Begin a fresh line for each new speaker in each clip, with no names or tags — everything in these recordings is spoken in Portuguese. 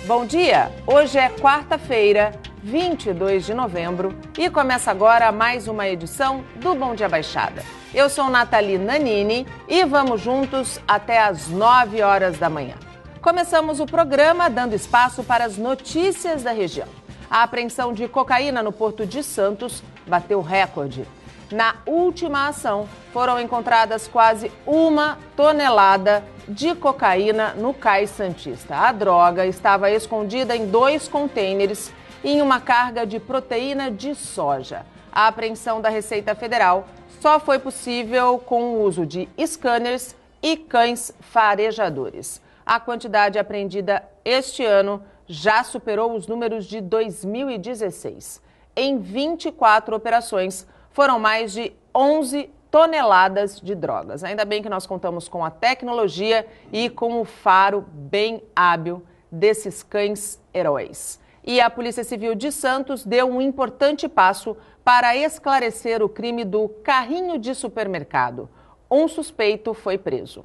Bom dia! Hoje é quarta-feira, 22 de novembro e começa agora mais uma edição do Bom Dia Baixada. Eu sou Nathalie Nanini e vamos juntos até às 9 horas da manhã. Começamos o programa dando espaço para as notícias da região. A apreensão de cocaína no Porto de Santos bateu recorde. Na última ação, foram encontradas quase 1 tonelada de cocaína no Cais Santista. A droga estava escondida em 2 contêineres e em uma carga de proteína de soja. A apreensão da Receita Federal só foi possível com o uso de scanners e cães farejadores. A quantidade apreendida este ano já superou os números de 2016. Em 24 operações, foram mais de 11 toneladas de drogas. Ainda bem que nós contamos com a tecnologia e com o faro bem hábil desses cães heróis. E a Polícia Civil de Santos deu um importante passo para esclarecer o crime do carrinho de supermercado. Um suspeito foi preso.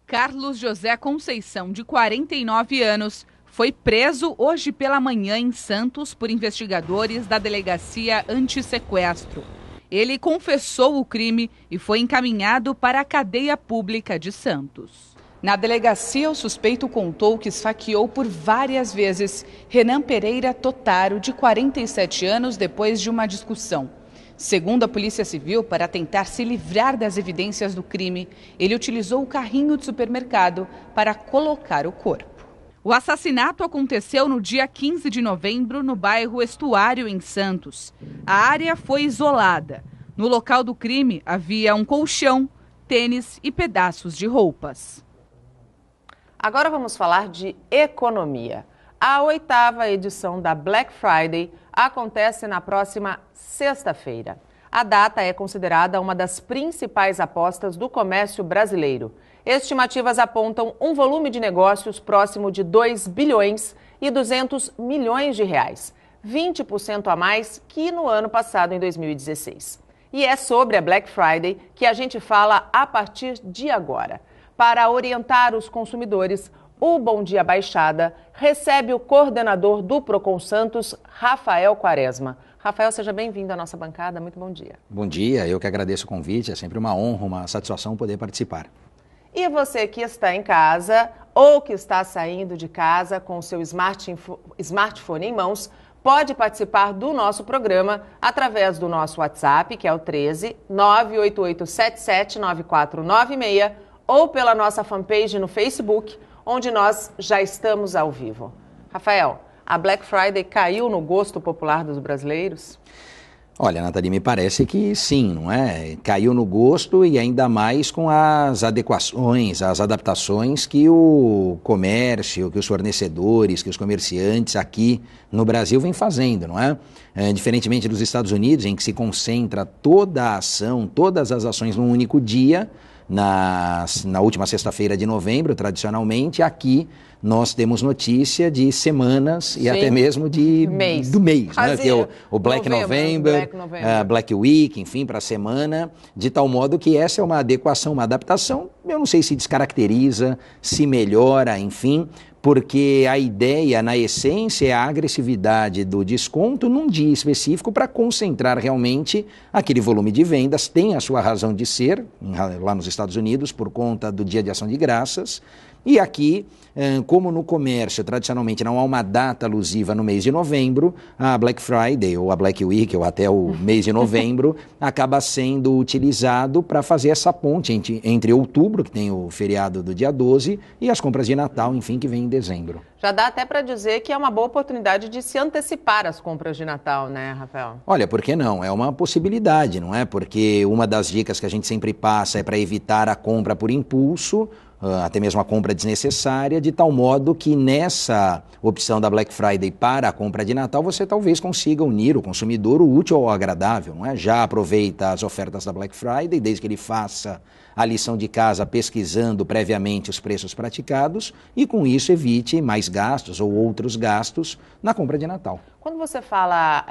Carlos José Conceição, de 49 anos, foi preso hoje pela manhã em Santos por investigadores da Delegacia Antissequestro. Ele confessou o crime e foi encaminhado para a cadeia pública de Santos. Na delegacia, o suspeito contou que esfaqueou por várias vezes Renan Pereira Totaro, de 47 anos, depois de uma discussão. Segundo a Polícia Civil, para tentar se livrar das evidências do crime, ele utilizou o carrinho de supermercado para colocar o corpo. O assassinato aconteceu no dia 15 de novembro, no bairro Estuário, em Santos. A área foi isolada. No local do crime havia um colchão, tênis e pedaços de roupas.
Agora vamos falar de economia. A 8ª edição da Black Friday acontece na próxima sexta-feira. A data é considerada uma das principais apostas do comércio brasileiro. Estimativas apontam um volume de negócios próximo de 2 bilhões e 200 milhões de reais, 20% a mais que no ano passado, em 2016. E é sobre a Black Friday que a gente fala a partir de agora. Para orientar os consumidores, o Bom Dia Baixada recebe o coordenador do Procon Santos, Rafael Quaresma. Rafael, seja bem-vindo à nossa bancada. Muito bom dia.
Bom dia, eu que agradeço o convite. É sempre uma honra, uma satisfação poder participar.
E você que está em casa ou que está saindo de casa com o seu smartphone em mãos, pode participar do nosso programa através do nosso WhatsApp, que é o 13 98877 9496, ou pela nossa fanpage no Facebook, onde nós já estamos ao vivo. Rafael, a Black Friday caiu no gosto popular dos brasileiros?
Olha, Nathalie, me parece que sim, não é? Caiu no gosto e ainda mais com as adequações, as adaptações que o comércio, que os fornecedores, que os comerciantes aqui no Brasil vêm fazendo, não é? Diferentemente dos Estados Unidos, em que se concentra toda a ação, todas as ações num único dia, na última sexta-feira de novembro, tradicionalmente, aqui nós temos notícia de semanas e até mesmo do mês, né? Que é o Black November, Black Week, enfim, para a semana, de tal modo que essa é uma adequação, uma adaptação, eu não sei se descaracteriza, se melhora, enfim, porque a ideia, na essência, é a agressividade do desconto num dia específico para concentrar realmente aquele volume de vendas. Tem a sua razão de ser, lá nos Estados Unidos, por conta do Dia de Ação de Graças. E aqui, como no comércio, tradicionalmente não há uma data alusiva no mês de novembro, a Black Friday ou a Black Week, ou até o mês de novembro, acaba sendo utilizado para fazer essa ponte entre outubro, que tem o feriado do dia 12, e as compras de Natal, enfim, que vem em dezembro.
Já dá até para dizer que é uma boa oportunidade de se antecipar às compras de Natal, né, Rafael?
Olha, por que não? É uma possibilidade, não é? Porque uma das dicas que a gente sempre passa é para evitar a compra por impulso, até mesmo a compra desnecessária, de tal modo que nessa opção da Black Friday para a compra de Natal, você talvez consiga unir o consumidor o útil ao agradável, não é? Já aproveita as ofertas da Black Friday, desde que ele faça a lição de casa pesquisando previamente os preços praticados e com isso evite mais gastos ou outros gastos na compra de Natal.
Quando você fala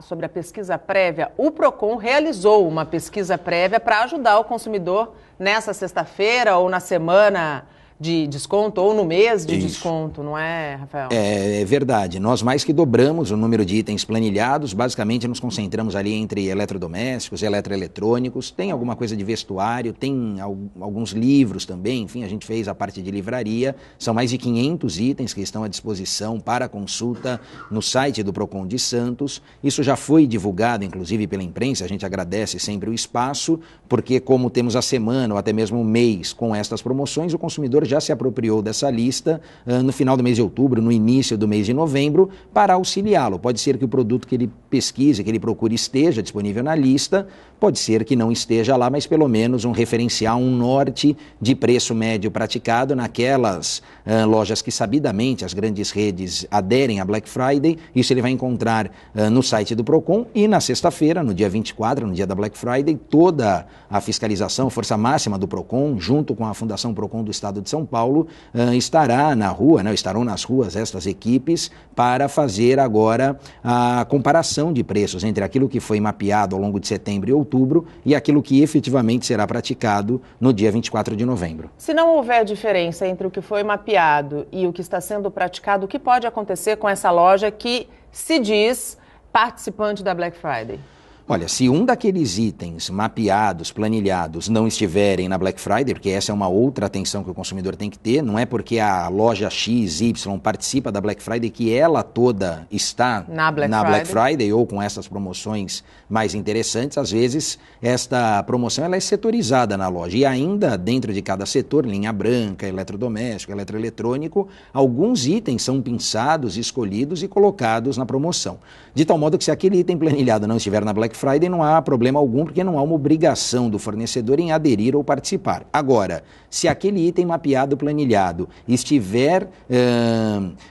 sobre a pesquisa prévia, o Procon realizou uma pesquisa prévia para ajudar o consumidor nessa sexta-feira ou na semana de desconto ou no mês de
Isso.
desconto, não é, Rafael?
É verdade. Nós mais que dobramos o número de itens planilhados, basicamente nos concentramos ali entre eletrodomésticos, eletroeletrônicos, tem alguma coisa de vestuário, tem alguns livros também, enfim, a gente fez a parte de livraria, são mais de 500 itens que estão à disposição para consulta no site do Procon de Santos. Isso já foi divulgado, inclusive, pela imprensa, a gente agradece sempre o espaço, porque como temos a semana ou até mesmo o mês com estas promoções, o consumidor já se apropriou dessa lista no final do mês de outubro, no início do mês de novembro, para auxiliá-lo. Pode ser que o produto que ele pesquise, que ele procure esteja disponível na lista, pode ser que não esteja lá, mas pelo menos um referencial, um norte de preço médio praticado naquelas lojas que sabidamente as grandes redes aderem à Black Friday. Isso ele vai encontrar no site do Procon e na sexta-feira, no dia 24, no dia da Black Friday, toda a fiscalização, força máxima do Procon, junto com a Fundação Procon do Estado de São Paulo, estará na rua, estarão nas ruas estas equipes para fazer agora a comparação de preços entre aquilo que foi mapeado ao longo de setembro e outubro e aquilo que efetivamente será praticado no dia 24 de novembro.
Se não houver diferença entre o que foi mapeado e o que está sendo praticado, o que pode acontecer com essa loja que se diz participante da Black Friday?
Olha, se um daqueles itens mapeados, planilhados, não estiverem na Black Friday, porque essa é uma outra atenção que o consumidor tem que ter, não é porque a loja XY participa da Black Friday que ela toda está na Black Friday ou com essas promoções mais interessantes. Às vezes, esta promoção ela é setorizada na loja e ainda dentro de cada setor, linha branca, eletrodoméstico, eletroeletrônico, alguns itens são pinçados, escolhidos e colocados na promoção. De tal modo que se aquele item planilhado não estiver na Black Friday, não há problema algum, porque não há uma obrigação do fornecedor em aderir ou participar. Agora, se aquele item mapeado, planilhado, estiver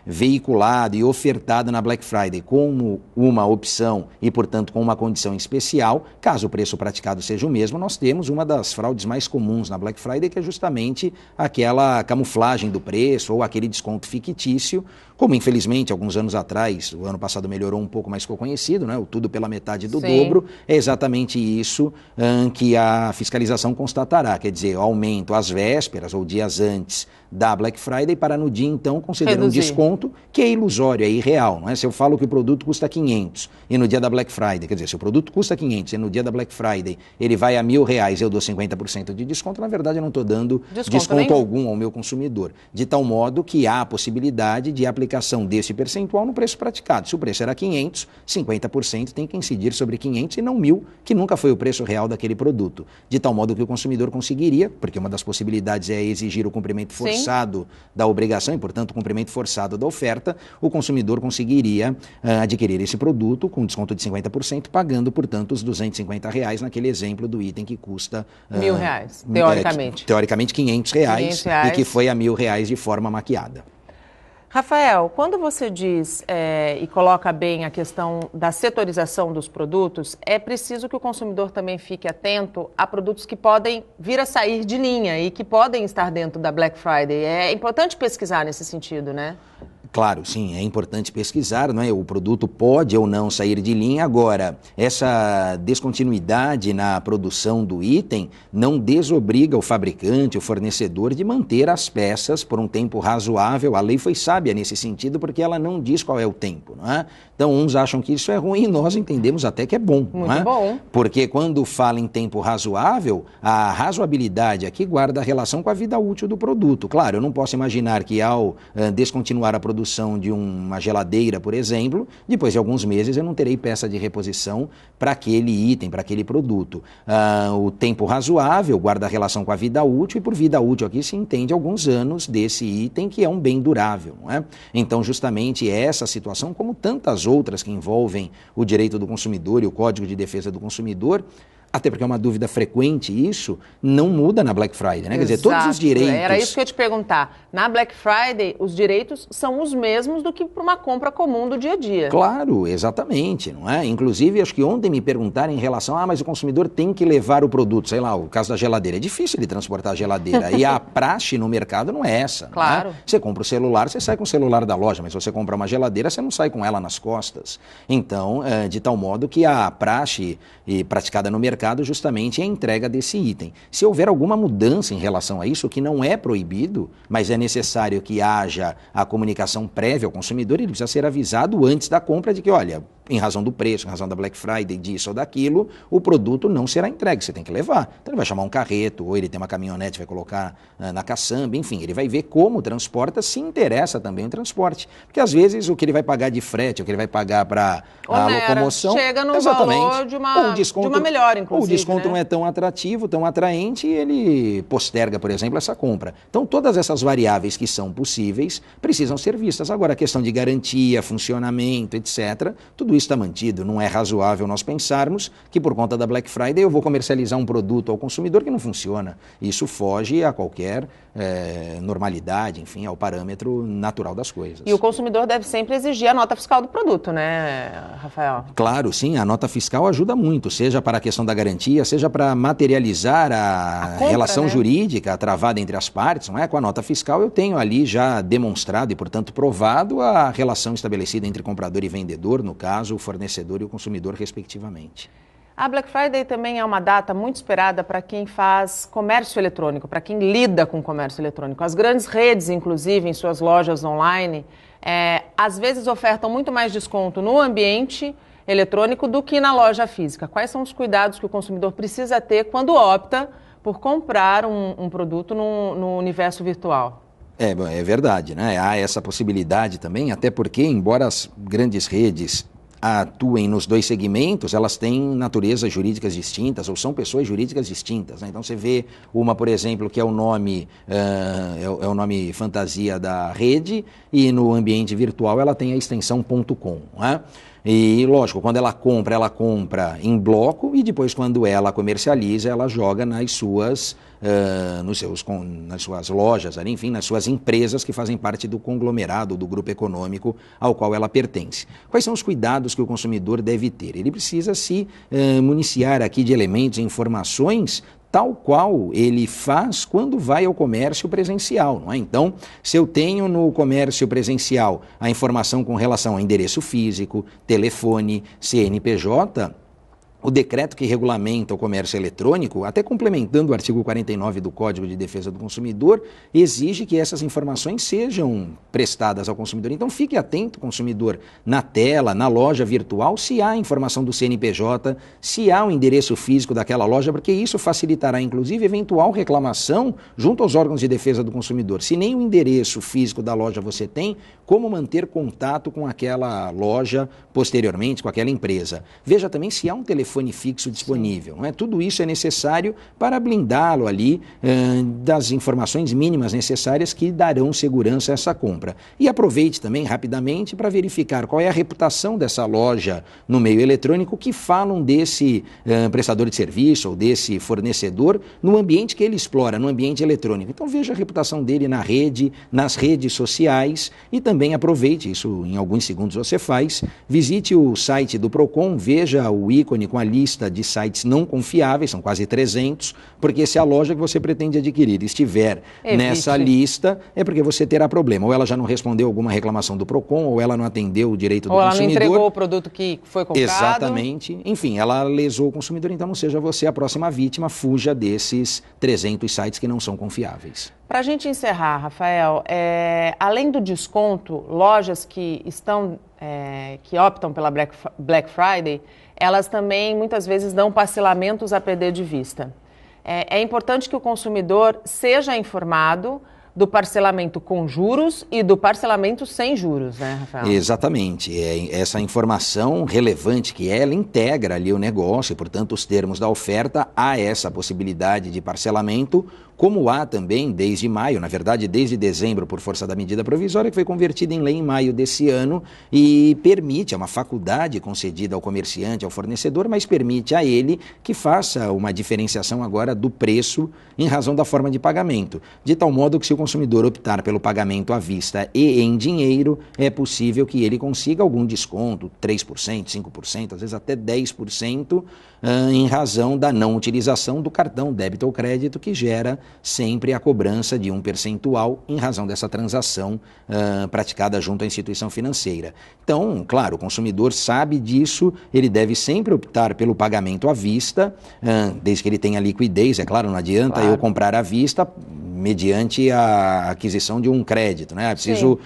veiculado e ofertado na Black Friday como uma opção e, portanto, com uma condição especial, caso o preço praticado seja o mesmo, nós temos uma das fraudes mais comuns na Black Friday, que é justamente aquela camuflagem do preço ou aquele desconto fictício, como infelizmente alguns anos atrás, o ano passado melhorou um pouco, mas ficou conhecido, o tudo pela metade do dobro, é exatamente isso que a fiscalização constatará, quer dizer, aumento às vésperas ou dias antes da Black Friday para no dia então conceder um desconto que é ilusório, é irreal, não é? Se eu falo que o produto custa 500 e no dia da Black Friday, quer dizer, se o produto custa 500 e no dia da Black Friday ele vai a R$1.000 eu dou 50% de desconto, na verdade eu não estou dando desconto algum ao meu consumidor, de tal modo que há a possibilidade de aplicação desse percentual no preço praticado. Se o preço era 500, 50% tem que incidir sobre 500 e não 1.000, que nunca foi o preço real daquele produto, de tal modo que o consumidor conseguiria, porque uma das possibilidades é exigir o cumprimento forçado da obrigação e, portanto, o cumprimento forçado da oferta, o consumidor conseguiria adquirir esse produto com desconto de 50%, pagando, portanto, os R$250 naquele exemplo do item que custa
R$1.000, teoricamente.
Teoricamente, R$500 e que foi a R$1.000 de forma maquiada.
Rafael, quando você diz e coloca bem a questão da setorização dos produtos, é preciso que o consumidor também fique atento a produtos que podem vir a sair de linha e que podem estar dentro da Black Friday. É importante pesquisar nesse sentido, né?
Claro, sim, é importante pesquisar, não é? O produto pode ou não sair de linha. Agora, essa descontinuidade na produção do item não desobriga o fabricante, o fornecedor, de manter as peças por um tempo razoável. A lei foi sábia nesse sentido porque ela não diz qual é o tempo, não é? Então, uns acham que isso é ruim e nós entendemos até que é bom.
Muito
não é?
bom.
Porque quando fala em tempo razoável, a razoabilidade aqui guarda relação com a vida útil do produto. Claro, eu não posso imaginar que ao descontinuar a produção de uma geladeira, por exemplo, depois de alguns meses eu não terei peça de reposição para aquele item, para aquele produto. O tempo razoável guarda relação com a vida útil e por vida útil aqui se entende alguns anos desse item que é um bem durável, não é? Então, justamente essa situação, como tantas outras que envolvem o direito do consumidor e o Código de Defesa do Consumidor, até porque é uma dúvida frequente isso, não muda na Black Friday, né? Quer dizer, todos os direitos...
Era isso que eu ia te perguntar. Na Black Friday, os direitos são os mesmos do que para uma compra comum do dia a dia.
Claro, exatamente, não é? Inclusive, acho que ontem me perguntaram em relação, mas o consumidor tem que levar o produto, sei lá, o caso da geladeira. É difícil de transportar a geladeira e a praxe no mercado não é essa.
Claro.
Não é? Você compra o celular, você sai com o celular da loja, mas se você compra uma geladeira, você não sai com ela nas costas. Então, de tal modo que a praxe praticada no mercado mercado justamente a entrega desse item. Se houver alguma mudança em relação a isso, que não é proibido, mas é necessário que haja a comunicação prévia ao consumidor, ele precisa ser avisado antes da compra de que, olha, em razão do preço, em razão da Black Friday, disso ou daquilo, o produto não será entregue, você tem que levar. Então ele vai chamar um carreto, ou ele tem uma caminhonete, vai colocar na caçamba, enfim, ele vai ver como transporta, se interessa também o transporte. Porque às vezes o que ele vai pagar de frete, o que ele vai pagar para a locomoção...
chega no valor de uma melhor, inclusive.
Ou o desconto não é tão atrativo, tão atraente, e ele posterga, por exemplo, essa compra. Então todas essas variáveis que são possíveis precisam ser vistas. Agora a questão de garantia, funcionamento, etc., tudo isso está mantido. Não é razoável nós pensarmos que por conta da Black Friday eu vou comercializar um produto ao consumidor que não funciona. Isso foge a qualquer normalidade, enfim, ao parâmetro natural das coisas.
E o consumidor deve sempre exigir a nota fiscal do produto, né, Rafael?
Claro, sim, a nota fiscal ajuda muito, seja para a questão da garantia, seja para materializar a compra, relação jurídica travada entre as partes, não é? Com a nota fiscal eu tenho ali já demonstrado e, portanto, provado a relação estabelecida entre comprador e vendedor, no caso, o fornecedor e o consumidor, respectivamente.
A Black Friday também é uma data muito esperada para quem faz comércio eletrônico, para quem lida com comércio eletrônico. As grandes redes, inclusive, em suas lojas online, às vezes ofertam muito mais desconto no ambiente eletrônico do que na loja física. Quais são os cuidados que o consumidor precisa ter quando opta por comprar um produto no universo virtual?
É verdade, né? Há essa possibilidade também, até porque, embora as grandes redes atuem nos dois segmentos, elas têm naturezas jurídicas distintas ou são pessoas jurídicas distintas, né? Então você vê uma, por exemplo, que é o nome fantasia da rede, e no ambiente virtual ela tem a extensão .com, né? E, lógico, quando ela compra em bloco, e depois, quando ela comercializa, ela joga nas suas lojas, enfim, nas suas empresas que fazem parte do conglomerado, do grupo econômico ao qual ela pertence. Quais são os cuidados que o consumidor deve ter? Ele precisa se municiar aqui de elementos e informações tal qual ele faz quando vai ao comércio presencial, não é? Então, se eu tenho no comércio presencial a informação com relação a endereço físico, telefone, CNPJ, o decreto que regulamenta o comércio eletrônico, até complementando o artigo 49 do Código de Defesa do Consumidor, exige que essas informações sejam prestadas ao consumidor. Então fique atento, consumidor, na tela, na loja virtual, se há informação do CNPJ, se há o endereço físico daquela loja, porque isso facilitará, inclusive, eventual reclamação junto aos órgãos de defesa do consumidor. Se nem o endereço físico da loja você tem, como manter contato com aquela loja posteriormente, com aquela empresa? Veja também se há um telefone fixo disponível, não é? Tudo isso é necessário para blindá-lo ali das informações mínimas necessárias que darão segurança a essa compra. E aproveite também rapidamente para verificar qual é a reputação dessa loja no meio eletrônico, que falam desse prestador de serviço ou desse fornecedor no ambiente que ele explora, no ambiente eletrônico. Então veja a reputação dele na rede, nas redes sociais, e também aproveite, isso em alguns segundos você faz, visite o site do Procon, veja o ícone com a lista de sites não confiáveis, são quase 300, porque se a loja que você pretende adquirir estiver nessa lista, é porque você terá problema. Ou ela já não respondeu alguma reclamação do Procon, ou ela não atendeu o direito do consumidor.
Ou ela não entregou o produto que foi comprado.
Exatamente. Enfim, ela lesou o consumidor, então não seja você a próxima vítima, fuja desses 300 sites que não são confiáveis.
Para a gente encerrar, Rafael, além do desconto, lojas que optam pela Black Friday, elas também muitas vezes dão parcelamentos a perder de vista. É importante que o consumidor seja informado do parcelamento com juros e do parcelamento sem juros, né, Rafael?
Exatamente. Essa informação relevante que ela integra ali o negócio e, portanto, os termos da oferta, há essa possibilidade de parcelamento, como há também desde maio, na verdade desde dezembro, por força da medida provisória, que foi convertida em lei em maio desse ano e permite, é uma faculdade concedida ao comerciante, ao fornecedor, mas permite a ele que faça uma diferenciação agora do preço em razão da forma de pagamento, de tal modo que se o consumidor optar pelo pagamento à vista e em dinheiro, é possível que ele consiga algum desconto, 3%, 5%, às vezes até 10%, em razão da não utilização do cartão débito ou crédito, que gera sempre a cobrança de um percentual em razão dessa transação praticada junto à instituição financeira. Então, claro, o consumidor sabe disso, ele deve sempre optar pelo pagamento à vista, desde que ele tenha liquidez, é claro, não adianta eu comprar à vista mediante a aquisição de um crédito, né? Preciso,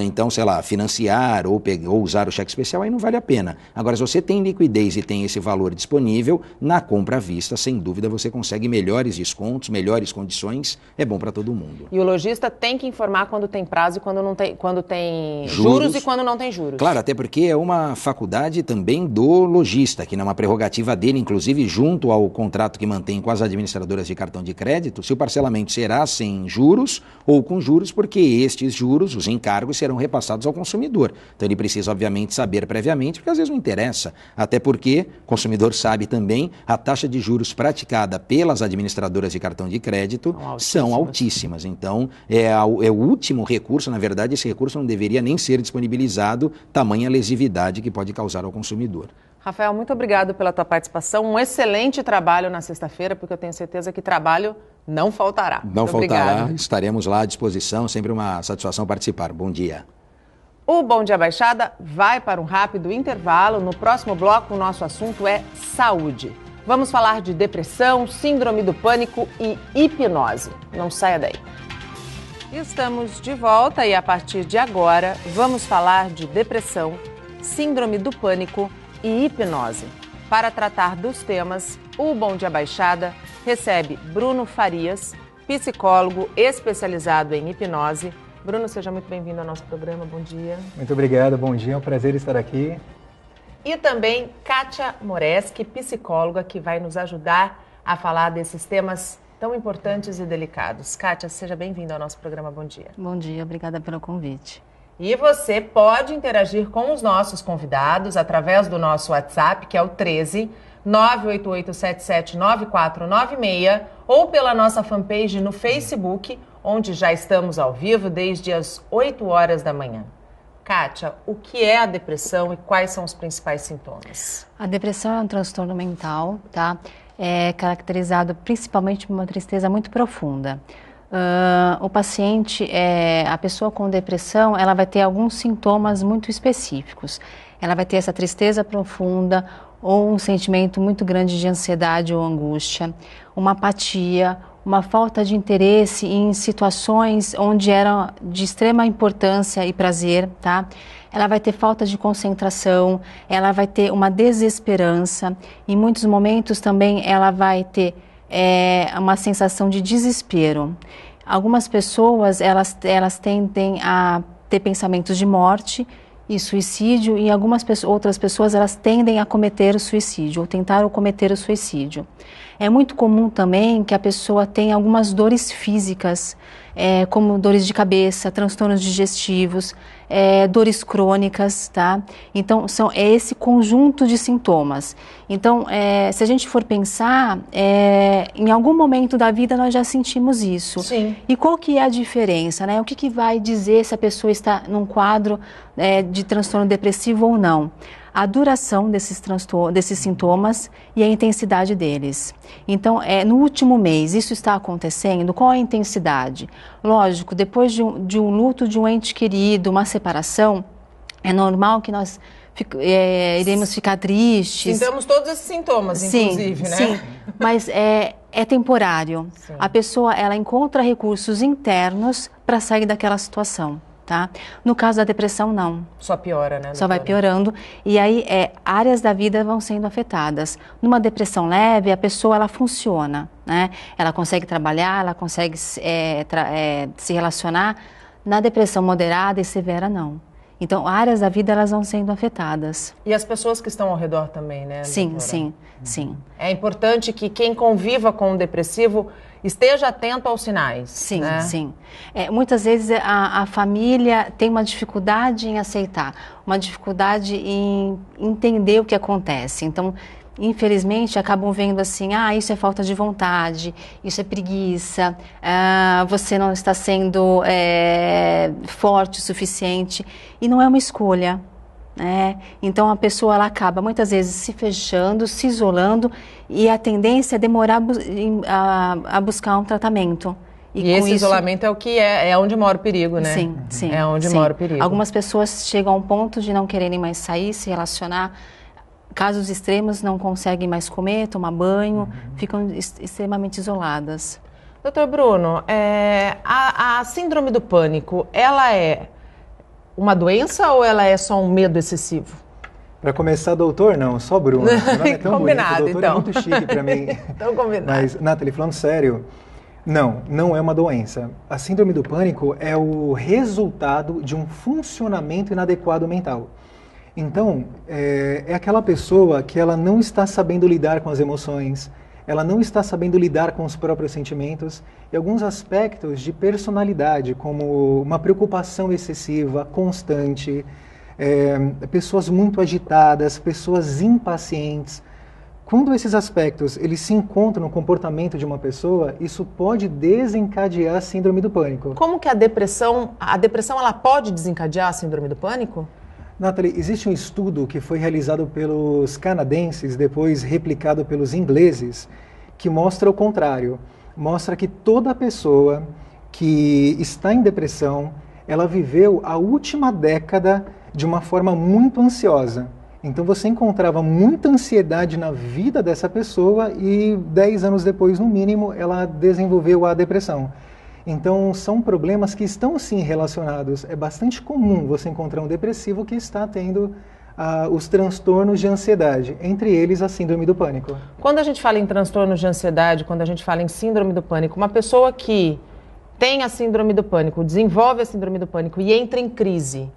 então, sei lá, financiar ou usar o cheque especial, aí não vale a pena. Agora, se você tem liquidez e tem esse valor disponível, na compra à vista, sem dúvida, você consegue melhores descontos, melhores condições, é bom para todo mundo.
E o lojista tem que informar quando tem prazo e quando tem juros e quando não tem juros.
Claro, até porque é uma faculdade também do lojista, que é uma prerrogativa dele, inclusive junto ao contrato que mantém com as administradoras de cartão de crédito, se o parcelamento será sem juros ou com juros, porque estes juros, os encargos, serão repassados ao consumidor. Então ele precisa, obviamente, saber previamente, porque às vezes não interessa, até porque o consumidor sabe também a taxa de juros praticada pelas administradoras de cartão de crédito são altíssimas. Então é o último recurso, na verdade esse recurso não deveria nem ser disponibilizado, tamanha lesividade que pode causar ao consumidor.
Rafael, muito obrigado pela tua participação, um excelente trabalho na sexta-feira, porque eu tenho certeza que trabalho não faltará.
Não faltará, estaremos lá à disposição, sempre uma satisfação participar. Bom dia.
O Bom Dia Baixada vai para um rápido intervalo. No próximo bloco, o nosso assunto é saúde. Vamos falar de depressão, síndrome do pânico e hipnose. Não saia daí. Estamos de volta e a partir de agora vamos falar de depressão, síndrome do pânico e hipnose. Para tratar dos temas, o Bom Dia Baixada recebe Bruno Farias, psicólogo especializado em hipnose. Bruno, seja muito bem-vindo ao nosso programa. Bom dia.
Muito obrigado, bom dia. É um prazer estar aqui.
E também Kátia Moreski, psicóloga, que vai nos ajudar a falar desses temas tão importantes e delicados. Kátia, seja bem-vinda ao nosso programa. Bom dia.
Bom dia, obrigada pelo convite.
E você pode interagir com os nossos convidados através do nosso WhatsApp, que é o 13 988779496, ou pela nossa fanpage no Facebook, onde já estamos ao vivo desde as 8 horas da manhã. Kátia, o que é a depressão e quais são os principais sintomas?
A depressão é um transtorno mental, tá? É caracterizado principalmente por uma tristeza muito profunda. O paciente, a pessoa com depressão, ela vai ter alguns sintomas muito específicos. Ela vai ter essa tristeza profunda ou um sentimento muito grande de ansiedade ou angústia, uma apatia, uma falta de interesse em situações onde eram de extrema importância e prazer, tá? Ela vai ter falta de concentração, ela vai ter uma desesperança, em muitos momentos também ela vai ter uma sensação de desespero. Algumas pessoas, elas tendem a ter pensamentos de morte e suicídio, e outras pessoas, elas tendem a cometer o suicídio, ou tentar cometer o suicídio. É muito comum também que a pessoa tenha algumas dores físicas, como dores de cabeça, transtornos digestivos, dores crônicas, tá? Então, é esse conjunto de sintomas. Então, se a gente for pensar, em algum momento da vida nós já sentimos isso.
Sim.
E qual que é a diferença, né? O que vai dizer se a pessoa está num quadro de transtorno depressivo ou não? A duração desses sintomas e a intensidade deles. Então, no último mês, isso está acontecendo? Qual a intensidade? Lógico, depois de um luto de um ente querido, uma separação, é normal que nós iremos ficar tristes.
Sintamos todos esses sintomas, inclusive, né?
Sim, mas é temporário. Sim. A pessoa, ela encontra recursos internos para sair daquela situação. Tá? No caso da depressão, não.
Só piora, né?
Só vai piorando. E aí, áreas da vida vão sendo afetadas. Numa depressão leve, a pessoa, ela funciona, né? Ela consegue trabalhar, ela consegue se relacionar. Na depressão moderada e severa, não. Então, áreas da vida, elas vão sendo afetadas.
E as pessoas que estão ao redor também, né?
Sim.
É importante que quem conviva com o depressivo esteja atento aos sinais.
Sim,
né?
sim. Muitas vezes a família tem uma dificuldade em aceitar, uma dificuldade em entender o que acontece. Então, infelizmente, acabam vendo assim, isso é falta de vontade, isso é preguiça, você não está sendo forte o suficiente, e não é uma escolha, né? Então, a pessoa ela acaba muitas vezes se fechando, se isolando, e a tendência é demorar a buscar um tratamento.
E esse isolamento é o que é onde mora o perigo, né?
Sim, sim.
É onde mora o perigo.
Algumas pessoas chegam a um ponto de não quererem mais sair, se relacionar. Casos extremos, não conseguem mais comer, tomar banho, ficam extremamente isoladas.
Doutor Bruno, a síndrome do pânico, ela é uma doença ou ela é só um medo excessivo?
Para começar, doutor, não, só Bruno. O nome é tão
combinado,
bonito, doutor
então.
É muito chique para mim.
Então, combinado.
Mas, Nathalie, falando sério, não é uma doença. A síndrome do pânico é o resultado de um funcionamento inadequado mental. Então, é aquela pessoa que ela não está sabendo lidar com as emoções, ela não está sabendo lidar com os próprios sentimentos e alguns aspectos de personalidade, como uma preocupação excessiva, constante, pessoas muito agitadas, pessoas impacientes. Quando esses aspectos eles se encontram no comportamento de uma pessoa, isso pode desencadear a síndrome do pânico.
Como que a depressão ela pode desencadear a síndrome do pânico?
Nathalie, existe um estudo que foi realizado pelos canadenses, depois replicado pelos ingleses, que mostra o contrário. Mostra que toda pessoa que está em depressão, ela viveu a última década de uma forma muito ansiosa. Então você encontrava muita ansiedade na vida dessa pessoa e 10 anos depois, no mínimo, ela desenvolveu a depressão. Então, são problemas que estão, sim, relacionados. É bastante comum você encontrar um depressivo que está tendo os transtornos de ansiedade, entre eles a síndrome do pânico.
Quando a gente fala em transtornos de ansiedade, quando a gente fala em síndrome do pânico, uma pessoa que tem a síndrome do pânico, desenvolve a síndrome do pânico e entra em crise,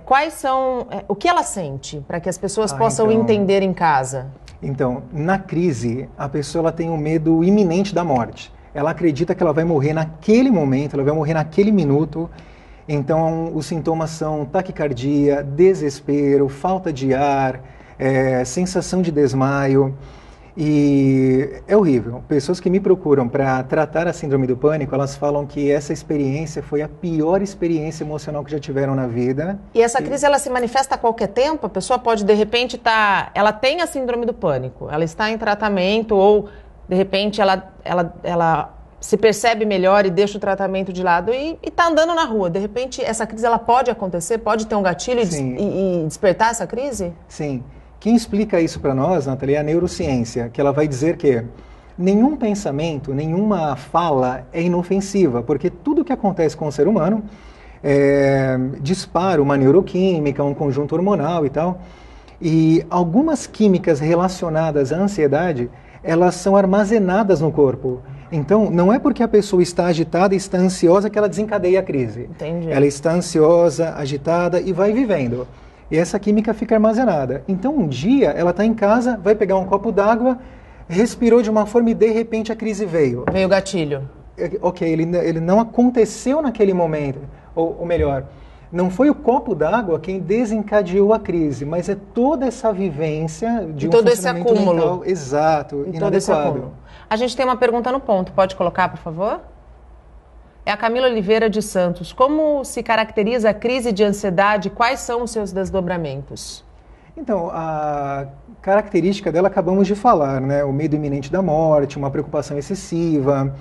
quais são, o que ela sente, para que as pessoas possam entender em casa?
Então, na crise, a pessoa ela tem um medo iminente da morte. Ela acredita que ela vai morrer naquele momento, ela vai morrer naquele minuto. Então, os sintomas são taquicardia, desespero, falta de ar, sensação de desmaio. E é horrível. Pessoas que me procuram para tratar a síndrome do pânico, elas falam que essa experiência foi a pior experiência emocional que já tiveram na vida.
E essa crise, ela se manifesta a qualquer tempo? A pessoa pode, de repente, ela tem a síndrome do pânico, ela está em tratamento ou... De repente, ela se percebe melhor e deixa o tratamento de lado e está andando na rua. De repente, essa crise ela pode acontecer? Pode ter um gatilho e despertar essa crise?
Sim. Quem explica isso para nós, Nathalie, é a neurociência, que ela vai dizer que nenhum pensamento, nenhuma fala é inofensiva, porque tudo que acontece com o ser humano dispara uma neuroquímica, um conjunto hormonal e tal. E algumas químicas relacionadas à ansiedade, elas são armazenadas no corpo. Então, não é porque a pessoa está agitada e está ansiosa que ela desencadeia a crise.
Entendi.
Ela está ansiosa, agitada e vai vivendo. E essa química fica armazenada. Então, um dia, ela está em casa, vai pegar um copo d'água, respirou de uma forma e, de repente, a crise veio.
Veio o gatilho.
Ok, ele não aconteceu naquele momento. Ou melhor, não foi o copo d'água quem desencadeou a crise, mas é toda essa vivência de
todo esse acúmulo
mental, exato, inadequado.
A gente tem uma pergunta no ponto, pode colocar, por favor? É a Camila Oliveira de Santos. Como se caracteriza a crise de ansiedade? Quais são os seus desdobramentos?
Então, a característica dela acabamos de falar, né? O medo iminente da morte, uma preocupação excessiva.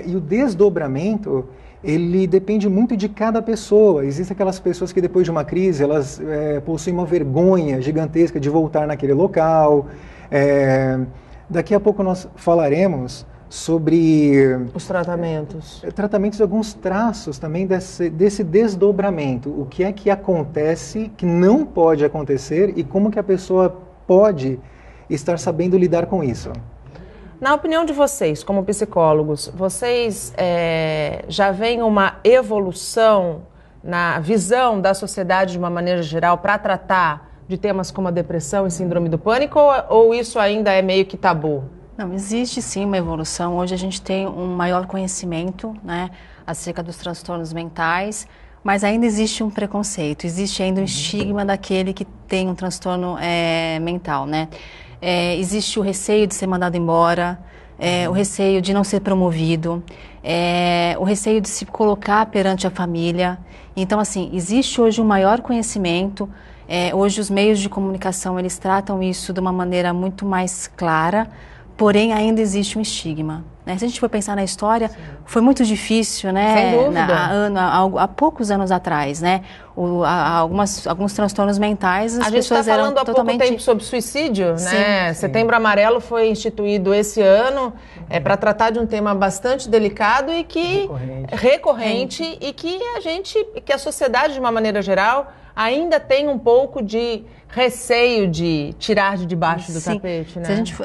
E o desdobramento, ele depende muito de cada pessoa. Existem aquelas pessoas que depois de uma crise, elas possuem uma vergonha gigantesca de voltar naquele local. Daqui a pouco nós falaremos sobre...
os tratamentos.
Tratamentos de alguns traços também desse desdobramento. O que é que acontece, que não pode acontecer e como que a pessoa pode estar sabendo lidar com isso.
Na opinião de vocês, como psicólogos, vocês já veem uma evolução na visão da sociedade de uma maneira geral para tratar de temas como a depressão e síndrome do pânico ou isso ainda é meio que tabu?
Não, existe sim uma evolução. Hoje a gente tem um maior conhecimento, né, acerca dos transtornos mentais, mas ainda existe um preconceito, existe ainda um estigma daquele que tem um transtorno mental, né? existe o receio de ser mandado embora, o receio de não ser promovido, o receio de se colocar perante a família. Então, assim, existe hoje um maior conhecimento. Hoje os meios de comunicação, eles tratam isso de uma maneira muito mais clara, porém ainda existe um estigma. Né? Se a gente for pensar na história, foi muito difícil, né?
Sem dúvida.
Há poucos anos atrás, né? Alguns transtornos mentais, as
a gente está
pessoas eram
falando há
totalmente...
pouco tempo sobre suicídio, né?
Sim.
Setembro Amarelo foi instituído esse ano para tratar de um tema bastante delicado e que recorrente e que a sociedade, de uma maneira geral, ainda tem um pouco de receio de tirar de debaixo do tapete, né?
Se a gente,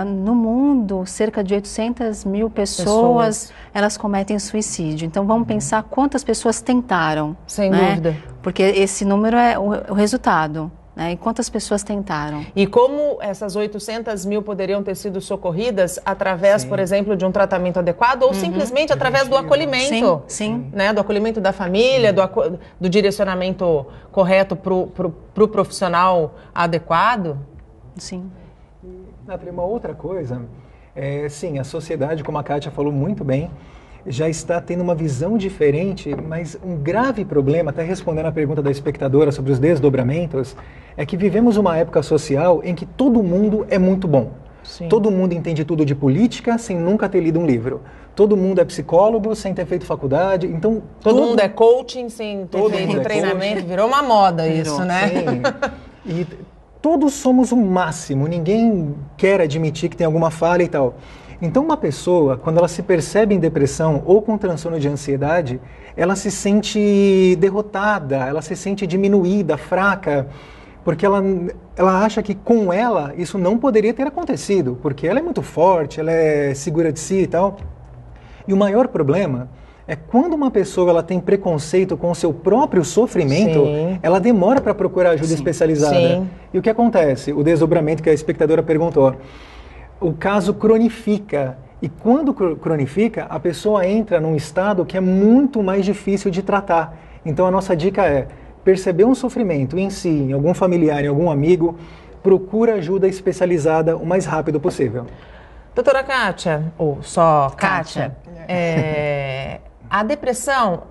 no mundo, cerca de 800 mil pessoas, elas cometem suicídio. Então, vamos pensar quantas pessoas tentaram.
Sem
né?
dúvida.
Porque esse número é o resultado. Né? E quantas pessoas tentaram?
E como essas 800 mil poderiam ter sido socorridas através, por exemplo, de um tratamento adequado ou simplesmente através do acolhimento.
Sim.
Né? Do acolhimento da família, do direcionamento correto para o profissional adequado.
Sim.
Nathalie, uma outra coisa, sim, a sociedade, como a Kátia falou muito bem, já está tendo uma visão diferente, mas um grave problema, até respondendo a pergunta da espectadora sobre os desdobramentos, é que vivemos uma época social em que todo mundo é muito bom.
Sim.
Todo mundo entende tudo de política sem nunca ter lido um livro. Todo mundo é psicólogo sem ter feito faculdade. Então
todo mundo é coaching sem ter feito treinamento.
Coaching.
Virou uma moda isso, né?
Sim. E todos somos o máximo. Ninguém quer admitir que tem alguma falha e tal. Então uma pessoa, quando ela se percebe em depressão ou com transtorno de ansiedade, ela se sente derrotada, ela se sente diminuída, fraca, porque ela acha que com ela isso não poderia ter acontecido, porque ela é muito forte, ela é segura de si e tal. E o maior problema é quando uma pessoa ela tem preconceito com o seu próprio sofrimento, ela demora para procurar ajuda especializada.
Sim.
E o que acontece? O desdobramento que a espectadora perguntou. O caso cronifica, e quando cronifica, a pessoa entra num estado que é muito mais difícil de tratar. Então a nossa dica é, perceber um sofrimento em si, em algum familiar, em algum amigo, procura ajuda especializada o mais rápido possível.
Doutora Kátia, ou só Kátia, a depressão,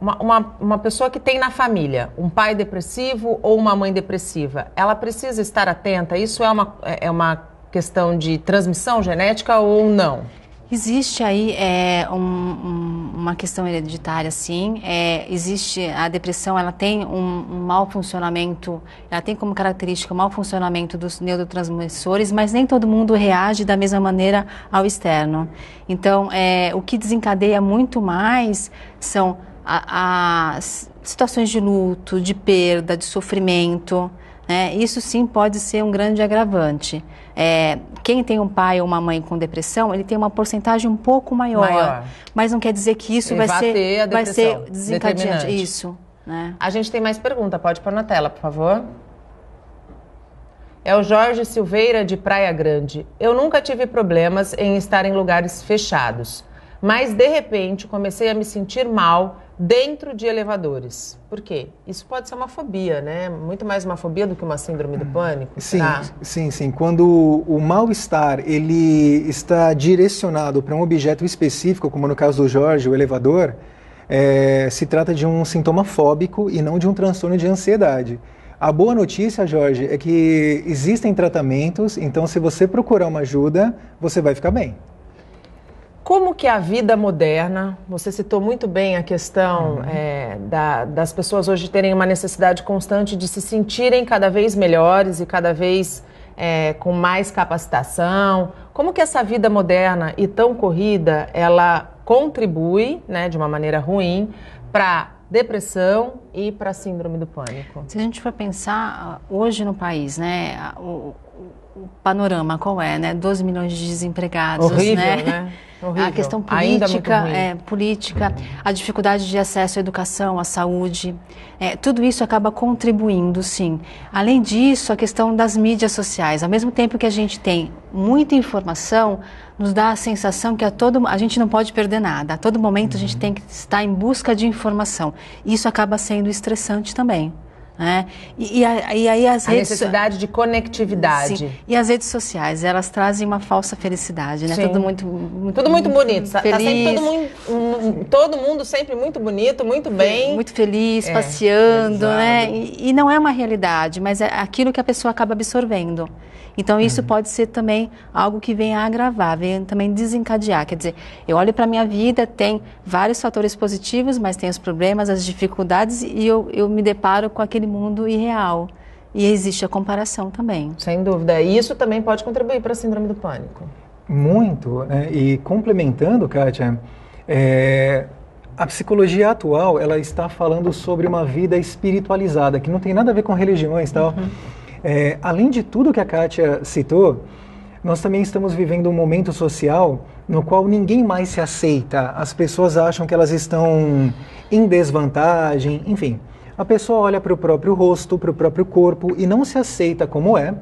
uma pessoa que tem na família um pai depressivo ou uma mãe depressiva, ela precisa estar atenta? Isso é uma questão de transmissão genética ou não?
Existe aí uma questão hereditária, sim. Existe a depressão, ela tem um mau funcionamento, ela tem como característica o mau funcionamento dos neurotransmissores, mas nem todo mundo reage da mesma maneira ao externo. Então, o que desencadeia muito mais são as situações de luto, de perda, de sofrimento. Isso sim pode ser um grande agravante. Quem tem um pai ou uma mãe com depressão, ele tem uma porcentagem um pouco maior. Mas não quer dizer que isso vai ser desencadeante. Isso. Né?
A gente tem mais pergunta, pode pôr na tela, por favor. É o Jorge Silveira, de Praia Grande. Eu nunca tive problemas em estar em lugares fechados, mas de repente comecei a me sentir mal dentro de elevadores. Por quê? Isso pode ser uma fobia, né? Muito mais uma fobia do que uma síndrome do pânico.
Sim. Quando o mal-estar ele está direcionado para um objeto específico, como no caso do Jorge, o elevador, se trata de um sintoma fóbico e não de um transtorno de ansiedade. A boa notícia, Jorge, é que existem tratamentos, então se você procurar uma ajuda, você vai ficar bem.
Como que a vida moderna, você citou muito bem a questão das pessoas hoje terem uma necessidade constante de se sentirem cada vez melhores e cada vez com mais capacitação. Como que essa vida moderna e tão corrida, ela contribui, né, de uma maneira ruim, para depressão e para síndrome do pânico?
Se a gente for pensar hoje no país, né, o panorama qual é, né? 12 milhões de desempregados,
horrível,
né?
Horrível.
A questão política, a dificuldade de acesso à educação, à saúde, tudo isso acaba contribuindo, sim. Além disso, a questão das mídias sociais. Ao mesmo tempo que a gente tem muita informação, nos dá a sensação que a gente não pode perder nada. A todo momento a gente tem que estar em busca de informação. Isso acaba sendo estressante também. né? E aí as redes...
A necessidade de conectividade.
Sim. E as redes sociais, elas trazem uma falsa felicidade, né?
Sim.
Tudo muito
bonito.
Feliz.
Tá sempre todo mundo sempre muito bonito, muito bem.
Muito feliz, passeando, né? E não é uma realidade, mas é aquilo que a pessoa acaba absorvendo. Então, isso pode ser também algo que vem a agravar, vem também desencadear. Quer dizer, eu olho para a minha vida, tem vários fatores positivos, mas tem os problemas, as dificuldades, e eu me deparo com aquele mundo irreal. E existe a comparação também.
Sem dúvida. E isso também pode contribuir para a síndrome do pânico.
Muito, né? E complementando, Kátia, a psicologia atual, ela está falando sobre uma vida espiritualizada, que não tem nada a ver com religiões e tal. Além de tudo que a Kátia citou, nós também estamos vivendo um momento social no qual ninguém mais se aceita. As pessoas acham que elas estão em desvantagem, enfim. A pessoa olha para o próprio rosto, para o próprio corpo e não se aceita como é.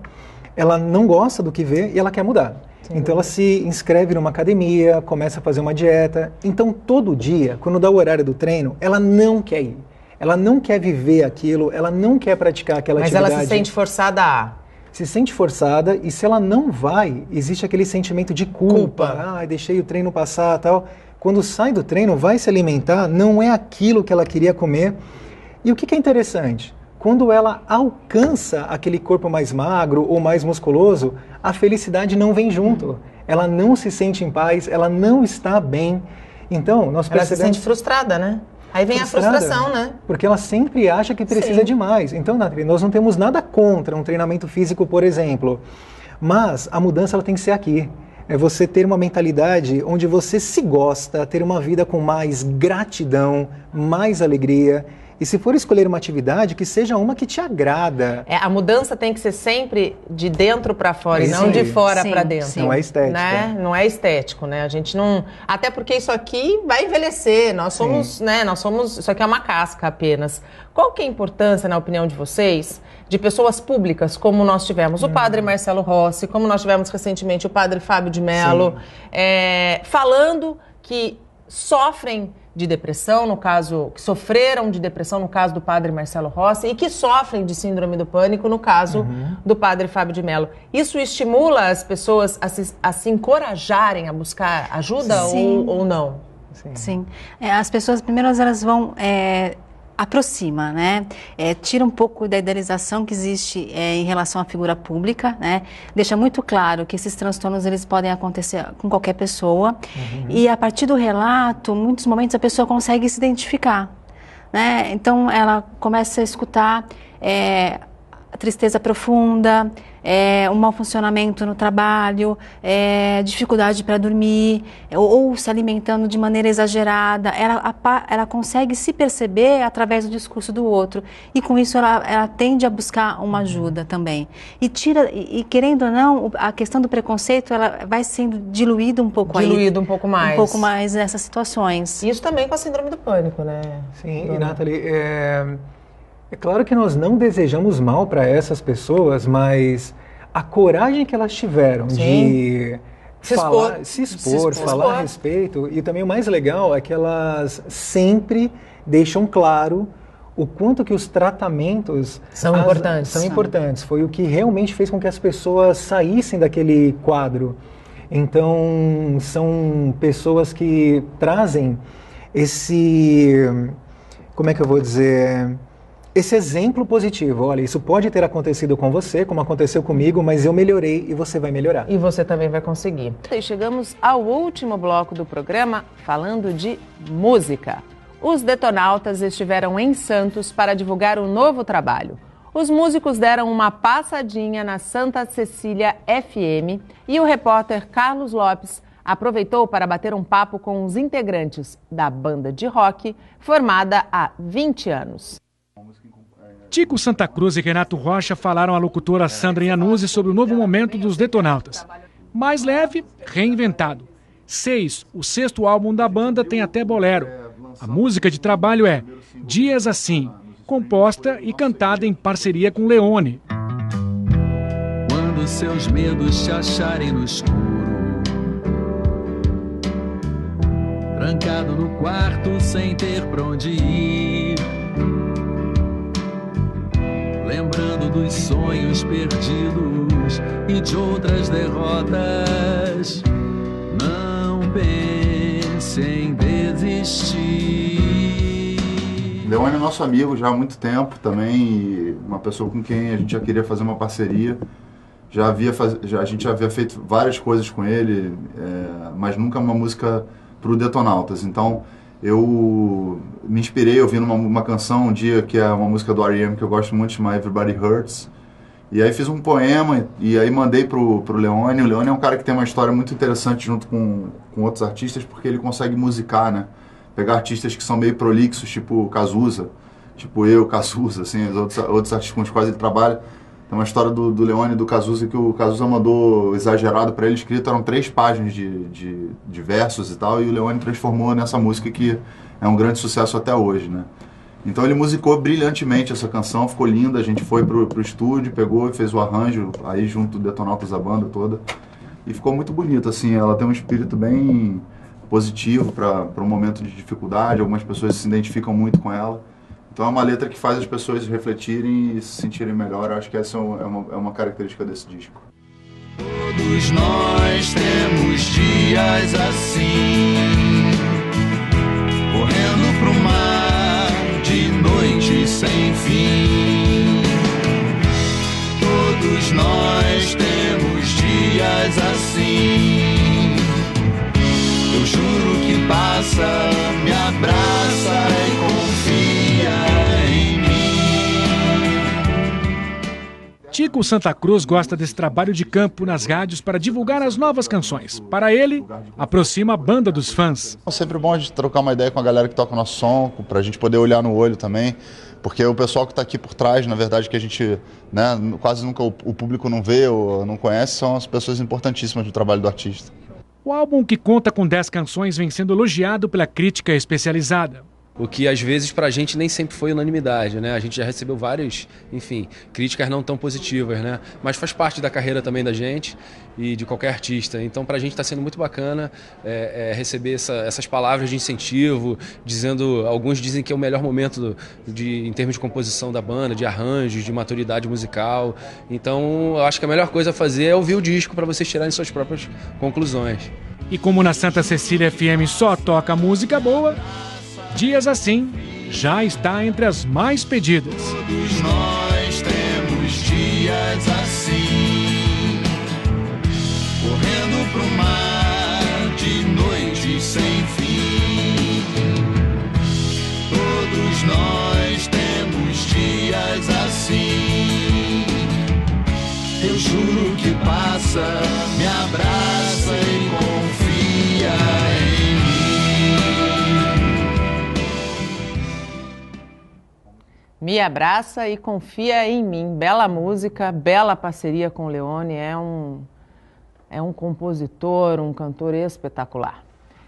Ela não gosta do que vê e ela quer mudar. Então ela se inscreve numa academia, começa a fazer uma dieta. Então todo dia, quando dá o horário do treino, ela não quer ir. Ela não quer viver aquilo, ela não quer praticar aquela atividade.
Mas ela se sente forçada a...
Se sente forçada, e se ela não vai, existe aquele sentimento de culpa. Deixei o treino passar, tal. Quando sai do treino, vai se alimentar, não é aquilo que ela queria comer. E o que é interessante? Quando ela alcança aquele corpo mais magro ou mais musculoso, a felicidade não vem junto. Ela não se sente em paz, ela não está bem. Então, nós percebemos...
Ela se sente frustrada, né? Aí vem a frustração, né?
Porque ela sempre acha que precisa de mais. Então, Nathalie, nós não temos nada contra um treinamento físico, por exemplo. Mas a mudança ela tem que ser aqui. É você ter uma mentalidade onde você se gosta, ter uma vida com mais gratidão, mais alegria. E se for escolher uma atividade, que seja uma que te agrada.
A mudança tem que ser sempre de dentro para fora e não de fora para dentro.
Não é estético.
Né? Não é estético, né? A gente não... Até porque isso aqui vai envelhecer. Nós somos, né? Isso aqui é uma casca apenas. Qual que é a importância, na opinião de vocês, de pessoas públicas, como nós tivemos o padre Marcelo Rossi, como nós tivemos recentemente o padre Fábio de Mello, falando que sofrem de depressão, no caso, que sofreram de depressão no caso do padre Marcelo Rossi e que sofrem de síndrome do pânico no caso do padre Fábio de Mello. Isso estimula as pessoas a se encorajarem a buscar ajuda ou não?
Sim. As pessoas, primeiro, elas vão... aproxima, né? Tira um pouco da idealização que existe em relação à figura pública, né? Deixa muito claro que esses transtornos eles podem acontecer com qualquer pessoa e a partir do relato, muitos momentos a pessoa consegue se identificar, né? Então ela começa a escutar a tristeza profunda, um mau funcionamento no trabalho, dificuldade para dormir, ou se alimentando de maneira exagerada. Ela consegue se perceber através do discurso do outro. E com isso ela tende a buscar uma ajuda também. E querendo ou não, a questão do preconceito ela vai sendo diluída um pouco
um pouco mais.
Um pouco mais nessas situações.
Isso também com a síndrome do pânico, né?
Sim, e Nathalie, é claro que nós não desejamos mal para essas pessoas, mas a coragem que elas tiveram de se expor, falar a respeito, e também o mais legal é que elas sempre deixam claro o quanto que os tratamentos
são importantes.
Foi o que realmente fez com que as pessoas saíssem daquele quadro. Então, são pessoas que trazem como é que eu vou dizer... esse exemplo positivo. Olha, isso pode ter acontecido com você, como aconteceu comigo, mas eu melhorei e você vai melhorar.
E você também vai conseguir. E chegamos ao último bloco do programa, falando de música. Os Detonautas estiveram em Santos para divulgar um novo trabalho. Os músicos deram uma passadinha na Santa Cecília FM e o repórter Carlos Lopes aproveitou para bater um papo com os integrantes da banda de rock, formada há 20 anos.
Tico Santa Cruz e Renato Rocha falaram à locutora Sandra Iannuzzi sobre o novo momento dos Detonautas. Mais leve, reinventado. 6, o 6º álbum da banda, tem até bolero. A música de trabalho é Dias Assim, composta e cantada em parceria com Leone.
Quando seus medos te acharem no escuro, trancado no quarto sem ter pra onde ir, lembrando dos sonhos perdidos e de outras derrotas. Não pense em desistir.
Leone é nosso amigo já há muito tempo também, e uma pessoa com quem a gente já queria fazer uma parceria. A gente já havia feito várias coisas com ele, mas nunca uma música para o Detonautas. Então eu me inspirei ouvindo uma canção um dia, que é uma música do R.E.M. que eu gosto muito, chama Everybody Hurts. E aí fiz um poema e aí mandei pro Leone. O Leone é um cara que tem uma história muito interessante junto com outros artistas, porque ele consegue musicar, né? Pegar artistas que são meio prolixos, tipo Cazuza, tipo eu, Cazuza, assim, os outros artistas com os quais ele trabalha. Tem uma história do Leone e do Cazuza que o Cazuza mandou exagerado para ele escrito, eram 3 páginas de versos e tal, e o Leone transformou nessa música que é um grande sucesso até hoje, né? Então ele musicou brilhantemente essa canção, ficou linda, a gente foi pro estúdio, pegou e fez o arranjo aí junto do Detonautas, a banda toda, e ficou muito bonito, assim, ela tem um espírito bem positivo para um momento de dificuldade, algumas pessoas se identificam muito com ela. Então é uma letra que faz as pessoas refletirem e se sentirem melhor. Eu acho que essa é uma característica desse disco.
Todos nós temos dias assim, correndo pro mar de noite sem fim. Todos nós temos dias assim. Eu juro que passa, me abraça e confia em mim.
Tico Santa Cruz gosta desse trabalho de campo nas rádios para divulgar as novas canções. Para ele, aproxima a banda dos fãs.
É sempre bom a gente trocar uma ideia com a galera que toca o nosso som, para a gente poder olhar no olho também, porque o pessoal que está aqui por trás, na verdade, que a gente, né, quase nunca o público não vê ou não conhece, são as pessoas importantíssimas do trabalho do artista.
O álbum, que conta com 10 canções, vem sendo elogiado pela crítica especializada.
O que às vezes pra gente nem sempre foi unanimidade, né? A gente já recebeu várias, enfim, críticas não tão positivas, né? Mas faz parte da carreira também da gente e de qualquer artista. Então pra gente está sendo muito bacana receber essas palavras de incentivo, dizendo, alguns dizem que é o melhor momento em termos de composição da banda, de arranjos, de maturidade musical. Então eu acho que a melhor coisa a fazer é ouvir o disco para vocês tirarem suas próprias conclusões.
E como na Santa Cecília FM só toca música boa, Dias Assim já está entre as mais pedidas.
Todos nós temos dias assim, correndo pro mar de noite sem fim. Todos nós temos dias assim. Eu juro que passa, me abraça e confia em mim.
Me abraça e confia em mim. Bela música, bela parceria com o Leone. É um compositor, um cantor espetacular.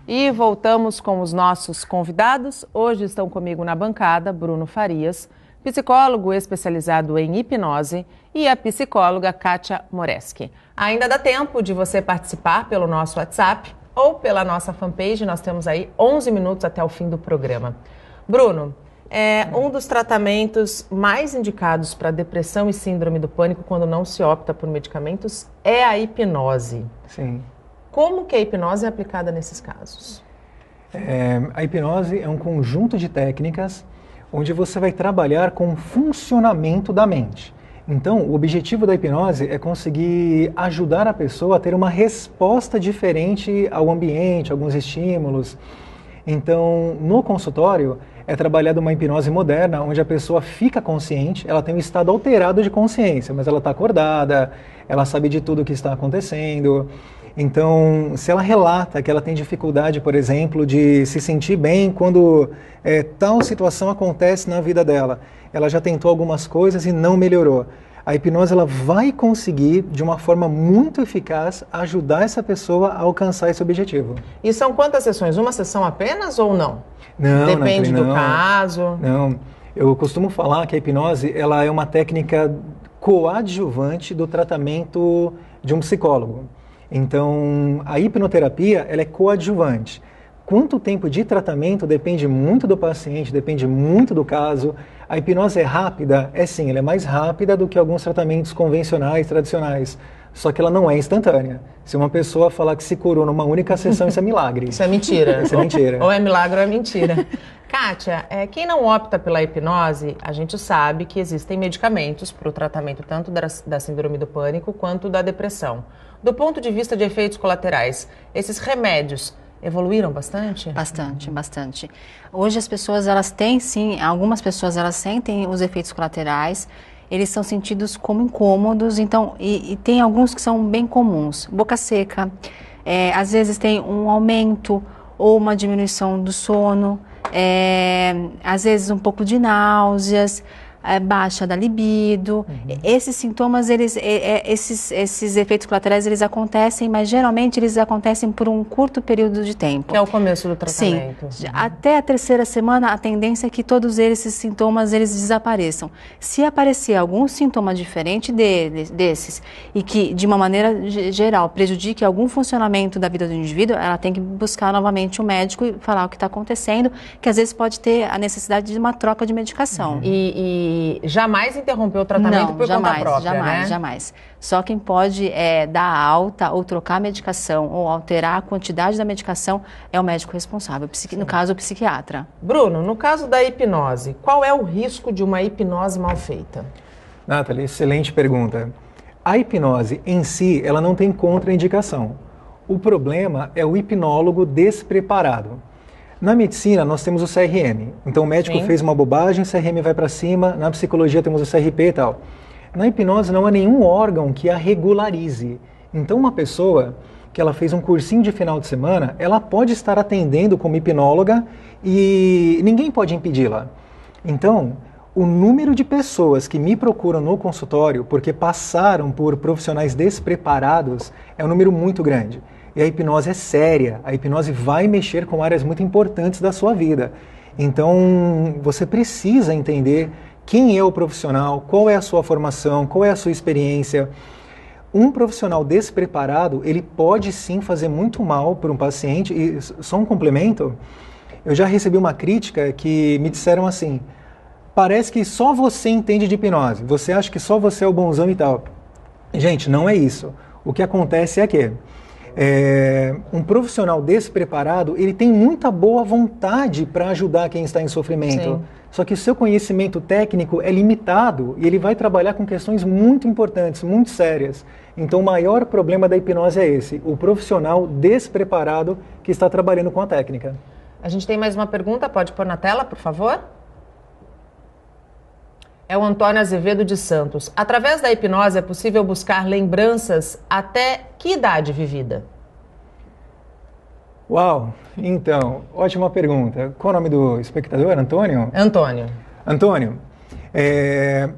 E voltamos com os nossos convidados. Hoje estão comigo na bancada Bruno Farias, psicólogo especializado em hipnose, e a psicóloga Kátia Moreski. Ainda dá tempo de você participar pelo nosso WhatsApp ou pela nossa fanpage. Nós temos aí 11 minutos até o fim do programa. Bruno, um dos tratamentos mais indicados para depressão e síndrome do pânico, quando não se opta por medicamentos, é a hipnose.
Sim.
Como que a hipnose é aplicada nesses casos?
A hipnose é um conjunto de técnicas onde você vai trabalhar com o funcionamento da mente. Então, o objetivo da hipnose é conseguir ajudar a pessoa a ter uma resposta diferente ao ambiente, a alguns estímulos. Então, no consultório, é trabalhada uma hipnose moderna, onde a pessoa fica consciente, ela tem um estado alterado de consciência, mas ela está acordada, ela sabe de tudo o que está acontecendo. Então, se ela relata que ela tem dificuldade, por exemplo, de se sentir bem quando tal situação acontece na vida dela, ela já tentou algumas coisas e não melhorou. A hipnose ela vai conseguir, de uma forma muito eficaz, ajudar essa pessoa a alcançar esse objetivo.
E são quantas sessões? Uma sessão apenas ou não?
Não,
depende do caso.
Não, eu costumo falar que a hipnose ela é uma técnica coadjuvante do tratamento de um psicólogo. Então, a hipnoterapia ela é coadjuvante. Quanto tempo de tratamento depende muito do paciente, depende muito do caso. A hipnose é rápida? É sim, ela é mais rápida do que alguns tratamentos convencionais, tradicionais. Só que ela não é instantânea. Se uma pessoa falar que se curou numa única sessão, isso é milagre.
Isso é mentira.
Isso é mentira.
Ou é milagre ou é mentira. Kátia, quem não opta pela hipnose, a gente sabe que existem medicamentos para o tratamento tanto da síndrome do pânico quanto da depressão. Do ponto de vista de efeitos colaterais, esses remédios evoluíram bastante?
Bastante, bastante. Hoje as pessoas, elas têm sim, algumas pessoas elas sentem os efeitos colaterais, eles são sentidos como incômodos, então, e tem alguns que são bem comuns. Boca seca, às vezes tem um aumento ou uma diminuição do sono, às vezes um pouco de náuseas, baixa da libido. Esses sintomas, esses efeitos colaterais, eles acontecem, mas geralmente eles acontecem por um curto período de tempo.
Que é o começo do tratamento.
Sim. Até a 3ª semana, a tendência é que todos esses sintomas, eles desapareçam. Se aparecer algum sintoma diferente desses e que, de uma maneira geral, prejudique algum funcionamento da vida do indivíduo, ela tem que buscar novamente um médico e falar o que está acontecendo, que às vezes pode ter a necessidade de uma troca de medicação.
E jamais interrompeu o tratamento por conta própria,
Jamais. Só quem pode dar alta ou trocar a medicação ou alterar a quantidade da medicação é o médico responsável, no caso o psiquiatra.
Bruno, no caso da hipnose, qual é o risco de uma hipnose mal feita?
Nathalie, excelente pergunta. A hipnose em si, ela não tem contraindicação. O problema é o hipnólogo despreparado. Na medicina, nós temos o CRM. Então, o médico fez uma bobagem, o CRM vai para cima. Na psicologia, temos o CRP e tal. Na hipnose, não há nenhum órgão que a regularize. Então, uma pessoa que ela fez um cursinho de final de semana, ela pode estar atendendo como hipnóloga e ninguém pode impedi-la. Então, o número de pessoas que me procuram no consultório porque passaram por profissionais despreparados é um número muito grande. E a hipnose é séria, a hipnose vai mexer com áreas muito importantes da sua vida. Então, você precisa entender quem é o profissional, qual é a sua formação, qual é a sua experiência. Um profissional despreparado, ele pode sim fazer muito mal para um paciente. E só um complemento, eu já recebi uma crítica que me disseram assim, parece que só você entende de hipnose, você acha que só você é o bonzão e tal. Gente, não é isso. O que acontece é que um profissional despreparado, ele tem muita boa vontade para ajudar quem está em sofrimento. Sim. Só que o seu conhecimento técnico é limitado e ele vai trabalhar com questões muito importantes, muito sérias. Então o maior problema da hipnose é esse, o profissional despreparado que está trabalhando com a técnica.
A gente tem mais uma pergunta, pode pôr na tela, por favor? É o Antônio Azevedo de Santos. Através da hipnose é possível buscar lembranças até que idade vivida?
Uau! Então, ótima pergunta. Qual é o nome do espectador? Antônio?
Antônio.
Antônio,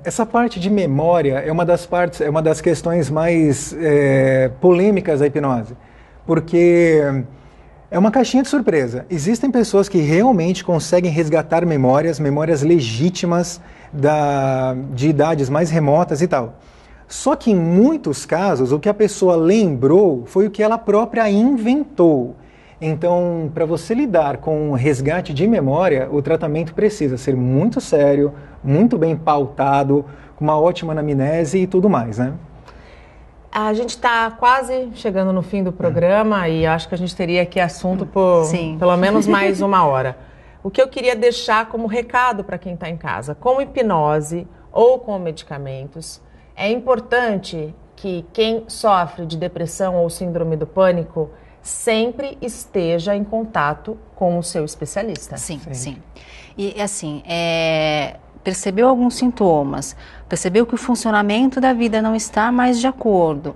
essa parte de memória é uma das questões mais polêmicas da hipnose, porque é uma caixinha de surpresa. Existem pessoas que realmente conseguem resgatar memórias legítimas de idades mais remotas e tal. Só que em muitos casos, o que a pessoa lembrou foi o que ela própria inventou. Então, para você lidar com o resgate de memória, o tratamento precisa ser muito sério, muito bem pautado, com uma ótima anamnese e tudo mais, né?
A gente está quase chegando no fim do programa e acho que a gente teria aqui assunto por pelo menos mais uma hora. O que eu queria deixar como recado para quem está em casa, com hipnose ou com medicamentos, é importante que quem sofre de depressão ou síndrome do pânico sempre esteja em contato com o seu especialista.
Sim. E assim, percebeu alguns sintomas, percebeu que o funcionamento da vida não está mais de acordo,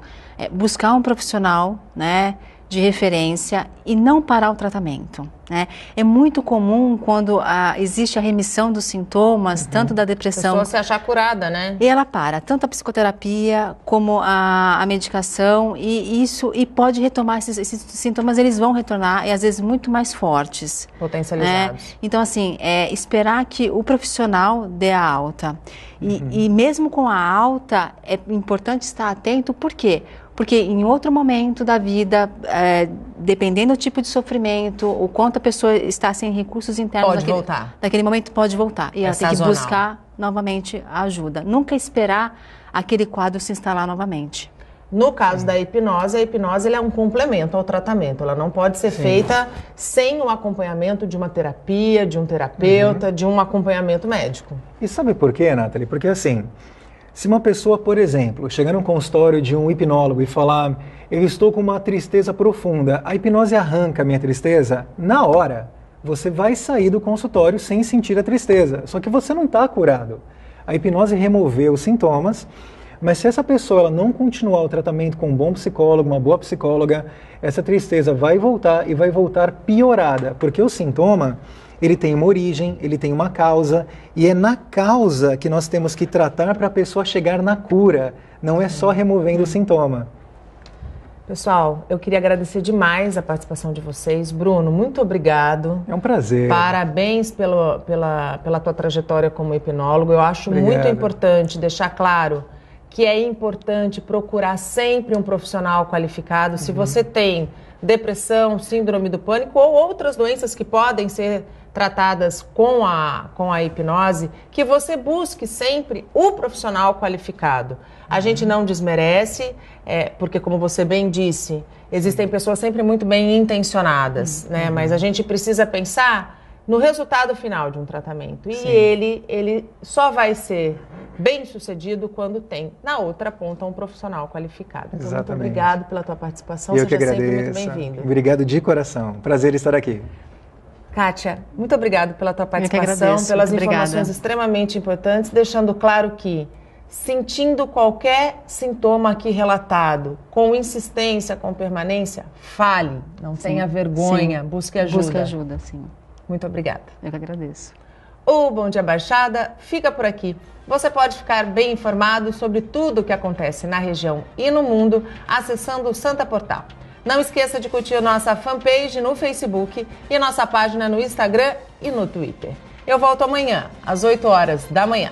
buscar um profissional, né, de referência e não parar o tratamento, né? É muito comum quando existe a remissão dos sintomas, tanto da depressão...
A pessoa se achar curada, né?
E ela para, tanto a psicoterapia como a medicação e pode retomar esses sintomas, eles vão retornar e às vezes muito mais fortes.
Potencializados.
Então assim, esperar que o profissional dê a alta. E mesmo com a alta, é importante estar atento, por quê? Porque em outro momento da vida, dependendo do tipo de sofrimento, o quanto a pessoa está sem recursos internos...
Pode voltar.
Naquele momento pode voltar. E ela tem que buscar novamente a ajuda. Nunca esperar aquele quadro se instalar novamente.
No caso da hipnose, a hipnose ela é um complemento ao tratamento. Ela não pode ser feita sem o acompanhamento de uma terapia, de um terapeuta, de um acompanhamento médico.
E sabe por quê, Nathalie? Porque assim, se uma pessoa, por exemplo, chegar num consultório de um hipnólogo e falar, eu estou com uma tristeza profunda, a hipnose arranca a minha tristeza, na hora, você vai sair do consultório sem sentir a tristeza. Só que você não está curado. A hipnose removeu os sintomas, mas se essa pessoa ela não continuar o tratamento com um bom psicólogo, uma boa psicóloga, essa tristeza vai voltar e vai voltar piorada, porque o sintoma, ele tem uma origem, ele tem uma causa, e é na causa que nós temos que tratar para a pessoa chegar na cura, não é só removendo o sintoma.
Pessoal, eu queria agradecer demais a participação de vocês. Bruno, muito obrigado.
É um prazer.
Parabéns pela tua trajetória como hipnólogo. Eu acho muito importante deixar claro que é importante procurar sempre um profissional qualificado. Se você tem depressão, síndrome do pânico ou outras doenças que podem ser tratadas com a hipnose, que você busque sempre o profissional qualificado. A gente não desmerece, porque como você bem disse, existem pessoas sempre muito bem intencionadas, né? Mas a gente precisa pensar no resultado final de um tratamento. E ele só vai ser bem sucedido quando tem, na outra ponta, um profissional qualificado. Então, muito obrigado pela tua participação.
Eu que agradeço.
Seja sempre muito bem-vindo.
Obrigado de coração. Prazer estar aqui.
Kátia, muito obrigado pela tua participação, pelas informações extremamente importantes, deixando claro que, sentindo qualquer sintoma aqui relatado, com insistência, com permanência, fale, não tenha vergonha, busque ajuda.
Busque ajuda, sim.
Muito obrigada.
Eu que agradeço.
O Bom Dia Baixada fica por aqui. Você pode ficar bem informado sobre tudo o que acontece na região e no mundo acessando o Santa Portal. Não esqueça de curtir nossa fanpage no Facebook e nossa página no Instagram e no Twitter. Eu volto amanhã, às 8 horas da manhã.